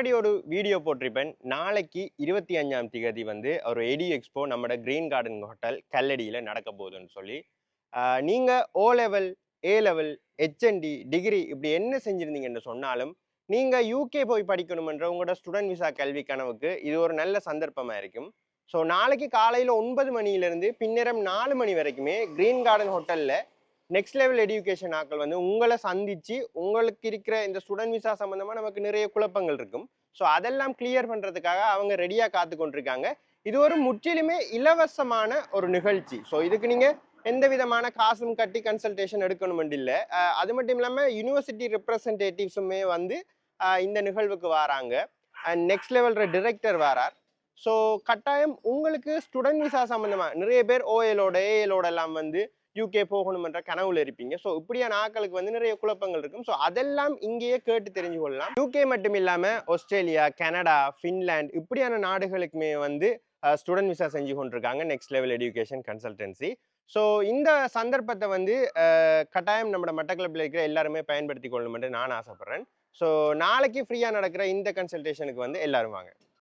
முன்னாடி ஒரு வீடியோ போட்டிருப்பேன். நாளைக்கு 25ஆம் திகதி வந்து ஒரு எடி எக்ஸ்போ நம்ம கிரீன் கார்டன் ஹோட்டல் கல்லடியில நடக்க போகுதுன்னு சொல்லி. நீங்க O level, A level, HND, degree இப்படி என்ன செஞ்சிருந்தீங்கன்னு சொன்னாலும், நீங்க யுகே போய் படிக்கணும்ன்ற உங்களோட ஸ்டூடண்ட் விசா கல்வி கனவுக்கு இது ஒரு நல்ல சந்தர்ப்பமா இருக்கும். ஸோ நாளைக்கு காலையில 9 மணியிலிருந்து பின்னரம் 4 மணி வரைக்குமே கிரீன் கார்டன் ஹோட்டல்ல நெக்ஸ்ட் லெவல் எஜுகேஷன் ஆக்கள் வந்து உங்களை சந்திச்சு உங்களுக்கு இருக்கிற இந்த ஸ்டூடெண்ட் விசா சம்பந்தமா நமக்கு நிறைய குழப்பங்கள் இருக்கும். ஸோ அதெல்லாம் கிளியர் பண்றதுக்காக அவங்க ரெடியா காத்து கொண்டிருக்காங்க. இது ஒரு முற்றிலுமே இலவசமான ஒரு நிகழ்ச்சி. ஸோ இதுக்கு நீங்க எந்த விதமான காசும் கட்டி கன்சல்டேஷன் எடுக்கணும் இல்லை. அது மட்டும் இல்லாம யூனிவர்சிட்டி ரெப்ரசன்டேட்டிவ்ஸுமே வந்து இந்த நிகழ்வுக்கு வராங்க. நெக்ஸ்ட் லெவல் டிரெக்டர் வரார். ஸோ கட்டாயம் உங்களுக்கு ஸ்டூடெண்ட் விசா சம்பந்தமா நிறைய பேர் ஓஎலோட ஏஎலோட எல்லாம் வந்து யூகே போகணும்ன்ற கனவுல இருப்பீங்க. ஸோ இப்படியான ஆட்களுக்கு வந்து நிறைய குழப்பங்கள் இருக்கும். ஸோ அதெல்லாம் இங்கேயே கேட்டு தெரிஞ்சு கொள்ளலாம். யூகே மட்டும் இல்லாம ஆஸ்திரேலியா, கனடா, ஃபின்லாந்து இப்படியான நாடுகளுக்குமே வந்து ஸ்டூடெண்ட் விசா செஞ்சு கொண்டிருக்காங்க next level education consultancy. So இந்த சந்தர்ப்பத்தை வந்து கட்டாயம் நம்ம மட்டக்களப்பில் இருக்கிற எல்லாருமே பயன்படுத்தி கொள்ளணும் என்று நான் ஆசைப்படுறேன். ஸோ நாளைக்கு ஃப்ரீயா நடக்கிற இந்த கன்சல்டேஷனுக்கு வந்து எல்லாரும் வாங்க.